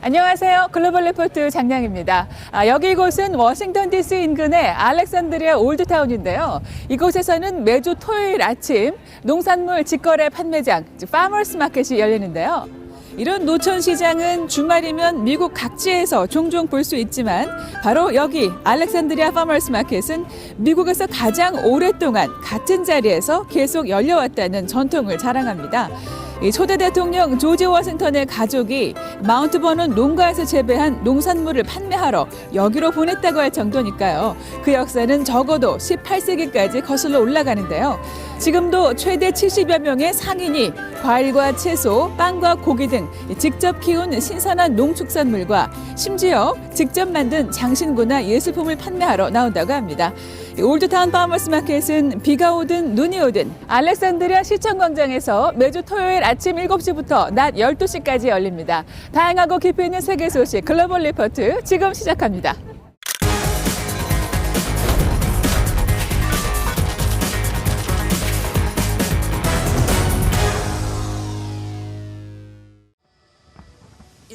안녕하세요. 글로벌 리포트 장량입니다. 여기 이곳은 워싱턴 DC 인근의 알렉산드리아 올드타운인데요. 이곳에서는 매주 토요일 아침 농산물 직거래 판매장, 파머스 마켓이 열리는데요. 이런 노천 시장은 주말이면 미국 각지에서 종종 볼 수 있지만 바로 여기 알렉산드리아 파머스 마켓은 미국에서 가장 오랫동안 같은 자리에서 계속 열려왔다는 전통을 자랑합니다. 초대 대통령 조지 워싱턴의 가족이 마운트 버논 농가에서 재배한 농산물을 판매하러 여기로 보냈다고 할 정도니까요. 그 역사는 적어도 18세기까지 거슬러 올라가는데요. 지금도 최대 70여 명의 상인이 과일과 채소, 빵과 고기 등 직접 키운 신선한 농축산물과 심지어 직접 만든 장신구나 예술품을 판매하러 나온다고 합니다. 올드타운 파머스 마켓은 비가 오든 눈이 오든 알렉산드리아 시청광장에서 매주 토요일 아침 7시부터 낮 12시까지 열립니다. 다양하고 깊이 있는 세계 소식 글로벌 리포트 지금 시작합니다.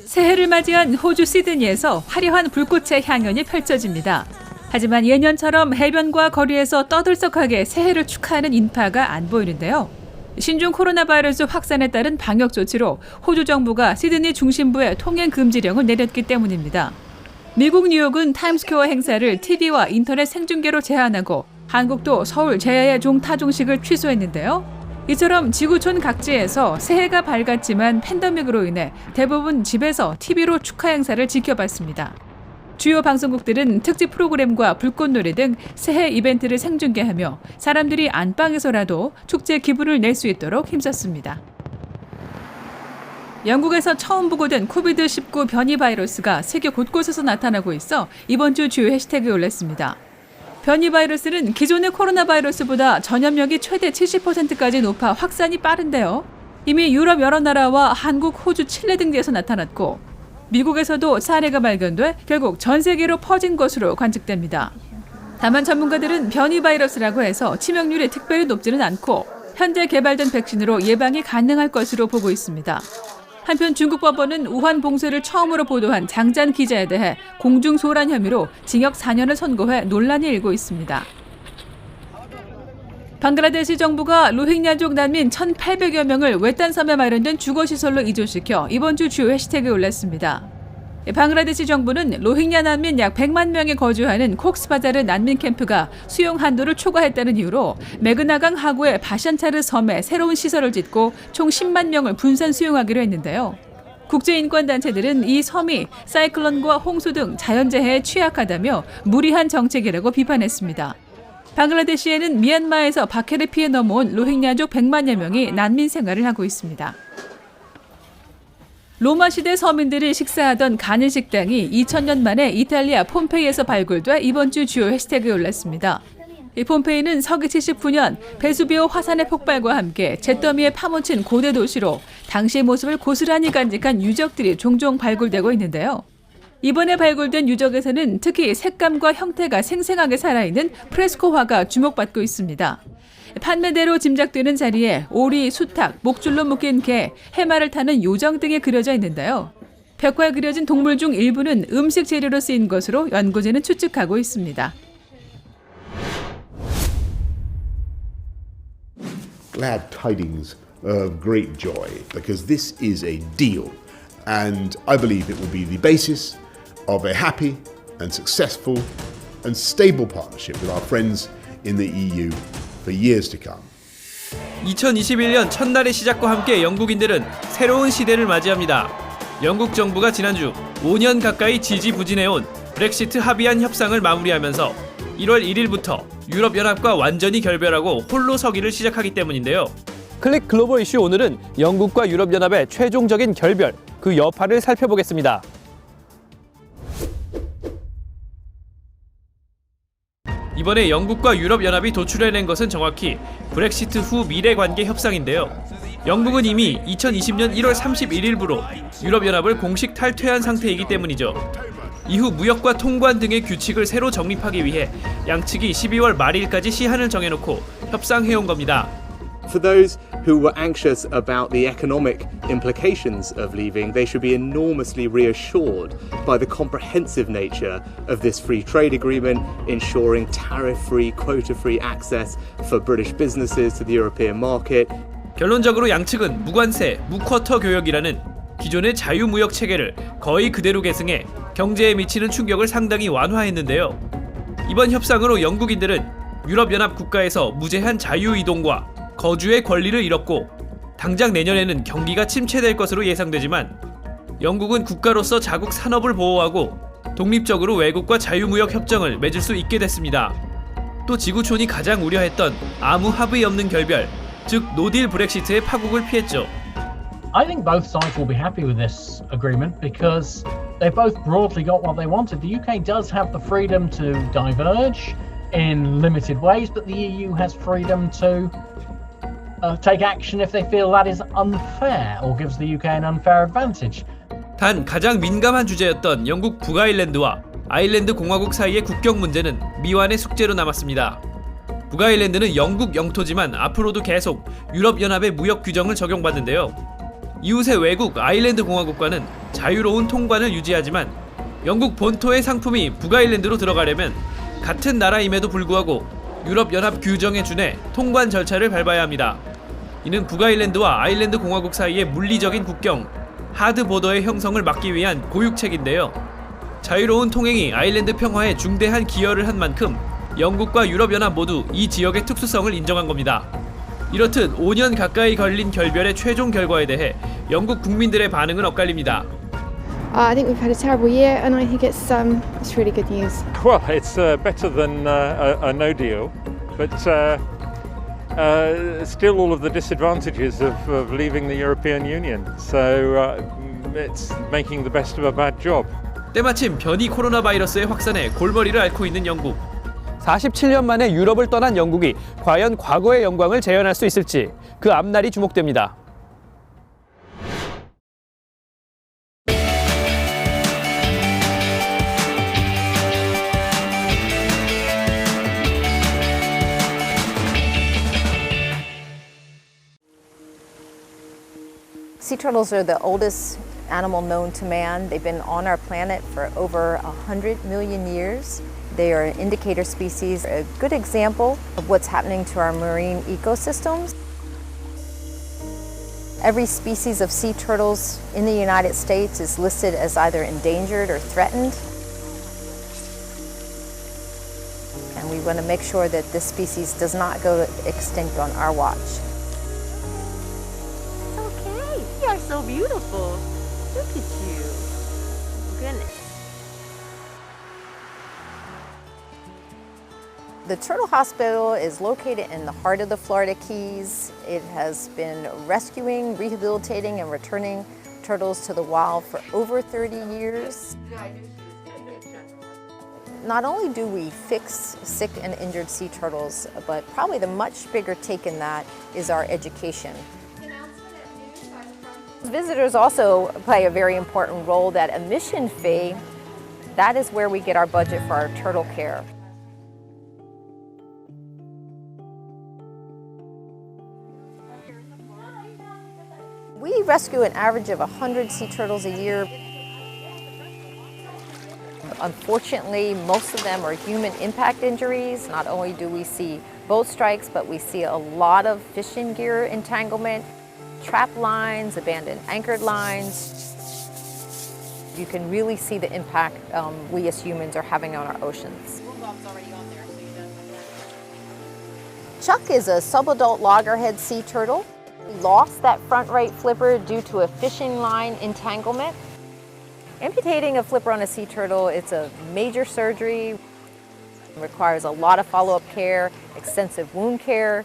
새해를 맞이한 호주 시드니에서 화려한 불꽃의 향연이 펼쳐집니다. 하지만 예년처럼 해변과 거리에서 떠들썩하게 새해를 축하하는 인파가 안 보이는데요. 신종 코로나 바이러스 확산에 따른 방역 조치로 호주 정부가 시드니 중심부에 통행 금지령을 내렸기 때문입니다. 미국 뉴욕은 타임스퀘어 행사를 TV와 인터넷 생중계로 제한하고 한국도 서울 제야의 종타종식을 취소했는데요. 이처럼 지구촌 각지에서 새해가 밝았지만 팬데믹으로 인해 대부분 집에서 TV로 축하 행사를 지켜봤습니다. 주요 방송국들은 특집 프로그램과 불꽃놀이 등 새해 이벤트를 생중계하며 사람들이 안방에서라도 축제 기분을 낼 수 있도록 힘썼습니다. 영국에서 처음 보고된 코비드-19 변이 바이러스가 세계 곳곳에서 나타나고 있어 이번 주 주요 해시태그에 올랐습니다. 변이 바이러스는 기존의 코로나 바이러스보다 전염력이 최대 70%까지 높아 확산이 빠른데요. 이미 유럽 여러 나라와 한국, 호주, 칠레 등 데서 나타났고 미국에서도 사례가 발견돼 결국 전 세계로 퍼진 것으로 관측됩니다. 다만 전문가들은 변이 바이러스라고 해서 치명률이 특별히 높지는 않고 현재 개발된 백신으로 예방이 가능할 것으로 보고 있습니다. 한편 중국 법원은 우한 봉쇄를 처음으로 보도한 장잔 기자에 대해 공중소란 혐의로 징역 4년을 선고해 논란이 일고 있습니다. 방글라데시 정부가 로힝야족 난민 1,800여 명을 외딴섬에 마련된 주거시설로 이주시켜 이번 주 주요 해시태그에 올랐습니다. 방글라데시 정부는 로힝야 난민 약 100만 명이 거주하는 콕스바자르 난민 캠프가 수용 한도를 초과했다는 이유로 메그나강 하구의 바샨차르 섬에 새로운 시설을 짓고 총 10만 명을 분산 수용하기로 했는데요. 국제인권단체들은 이 섬이 사이클론과 홍수 등 자연재해에 취약하다며 무리한 정책이라고 비판했습니다. 방글라데시에는 미얀마에서 박해를 피해 넘어온 로힝야족 100만여 명이 난민 생활을 하고 있습니다. 로마 시대 서민들이 식사하던 가는 식당이 2000년 만에 이탈리아 폼페이에서 발굴돼 이번 주 주요 해시태그에 올랐습니다. 이 폼페이는 서기 79년 베수비오 화산의 폭발과 함께 잿더미에 파묻힌 고대 도시로 당시의 모습을 고스란히 간직한 유적들이 종종 발굴되고 있는데요. 이번에 발굴된 유적에서는 특히 색감과 형태가 생생하게 살아있는 프레스코 화가 주목받고 있습니다. 판매대로 짐작되는 자리에 오리, 수탉, 목줄로 묶인 개, 해마를 타는 요정 등이 그려져 있는데요. 벽화에 그려진 동물 중 일부는 음식 재료로 쓰인 것으로 연구진은 추측하고 있습니다. Glad tidings of great joy because this is a deal and I believe it will be the basis of a happy and successful and stable partnership with our friends in the EU for years to come. 2021년 첫날의 시작과 함께 영국인들은 새로운 시대를 맞이합니다. 영국 정부가 지난주 5년 가까이 지지부진해온 브렉시트 합의안 협상을 마무리하면서 1월 1일부터 유럽연합과 완전히 결별하고 홀로 서기를 시작하기 때문인데요. 클릭 글로벌 이슈 오늘은 영국과 유럽연합의 최종적인 결별, 그 여파를 살펴보겠습니다. 이번에 영국과 유럽연합이 도출해낸 것은 정확히 브렉시트 후 미래관계 협상인데요. 영국은 이미 2020년 1월 31일부로 유럽연합을 공식 탈퇴한 상태이기 때문이죠. 이후 무역과 통관 등의 규칙을 새로 정립하기 위해 양측이 12월 말일까지 시한을 정해놓고 협상해온 겁니다. For those who were anxious about the economic implications of leaving, they should be enormously reassured by the comprehensive nature of this free trade agreement, ensuring tariff-free, quota-free access for British businesses to the European market. 결론적으로 양측은 무관세, 무쿼터 교역이라는 기존의 자유무역 체계를 거의 그대로 계승해 경제에 미치는 충격을 상당히 완화했는데요. 이번 협상으로 영국인들은 유럽연합 국가에서 무제한 자유이동과 거주의 권리를 잃었고 당장 내년에는 경기가 침체될 것으로 예상되지만 영국은 국가로서 자국 산업을 보호하고 독립적으로 외국과 자유무역 협정을 맺을 수 있게 됐습니다. 또 지구촌이 가장 우려했던 아무 합의 없는 결별, 즉 노딜 브렉시트의 파국을 피했죠. I think both sides will be happy with this agreement because they both broadly got what they wanted. The UK does have the freedom to diverge in limited ways, but the EU has freedom to take action if they feel that is unfair or gives the UK an unfair advantage. 단 가장 민감한 주제였던 영국 북아일랜드와 아일랜드 공화국 사이의 국경 문제는 미완의 숙제로 남았습니다. 북아일랜드는 영국 영토지만 앞으로도 계속 유럽연합의 무역 규정을 적용받는데요. 이웃의 외국 아일랜드 공화국과는 자유로운 통관을 유지하지만 영국 본토의 상품이 북아일랜드로 들어가려면 같은 나라임에도 불구하고 유럽연합 규정에 준해 통관 절차를 밟아야 합니다. 이는 북아일랜드와 아일랜드 공화국 사이의 물리적인 국경, 하드 보더의 형성을 막기 위한 고육책인데요. 자유로운 통행이 아일랜드 평화에 중대한 기여를 한 만큼 영국과 유럽연합 모두 이 지역의 특수성을 인정한 겁니다. 이렇듯 5년 가까이 걸린 결별의 최종 결과에 대해 영국 국민들의 반응은 엇갈립니다. I think we've had a terrible year, and I think it's really good news. Well, it's better than a no deal, but still all of the disadvantages of leaving the European Union. So it's making the best of a bad job. 때마침 변이 코로나 바이러스의 확산에 골머리를 앓고 있는 영국. 47년 만에 유럽을 떠난 영국이 과연 과거의 영광을 재현할 수 있을지 그 앞날이 주목됩니다. Sea turtles are the oldest animal known to man. They've been on our planet for over 100 million years. They are an indicator species, a good example of what's happening to our marine ecosystems. Every species of sea turtles in the United States is listed as either endangered or threatened. And we want to make sure that this species does not go extinct on our watch. You are so beautiful. Look at you. Goodness. The Turtle Hospital is located in the heart of the Florida Keys. It has been rescuing, rehabilitating, and returning turtles to the wild for over 30 years. Not only do we fix sick and injured sea turtles, but probably the much bigger take in that is our education. Visitors also play a very important role. That admission fee, that is where we get our budget for our turtle care. We rescue an average of 100 sea turtles a year. Unfortunately, most of them are human impact injuries. Not only do we see boat strikes, but we see a lot of fishing gear entanglement. Trap lines, abandoned anchored lines. You can really see the impact we as humans are having on our oceans. Chuck is a subadult loggerhead sea turtle. He lost that front right flipper due to a fishing line entanglement. Amputating a flipper on a sea turtle, it's a major surgery. It requires a lot of follow-up care, extensive wound care.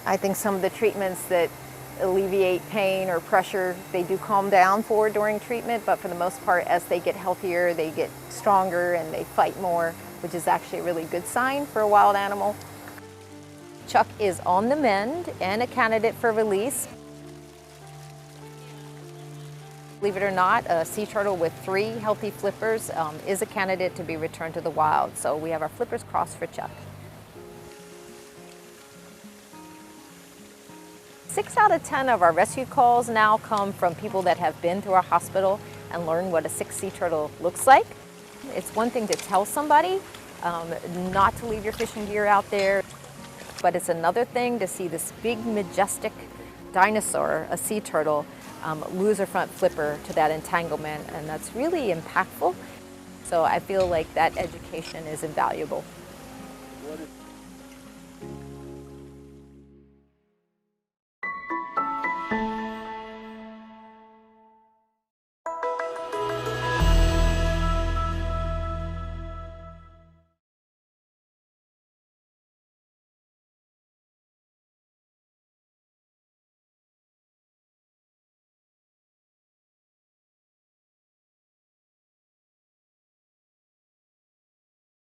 I think some of the treatments that alleviate pain or pressure, they do calm down for during treatment, but for the most part, as they get healthier, they get stronger and they fight more, which is actually a really good sign for a wild animal. Chuck is on the mend and a candidate for release. Believe it or not, a sea turtle with 3 healthy flippers is a candidate to be returned to the wild. So we have our flippers crossed for Chuck. 6 out of 10 of our rescue calls now come from people that have been to our hospital and learned what a sick sea turtle looks like. It's one thing to tell somebody not to leave your fishing gear out there, but it's another thing to see this big, majestic dinosaur, a sea turtle, lose her front flipper to that entanglement, and that's really impactful. So I feel like that education is invaluable.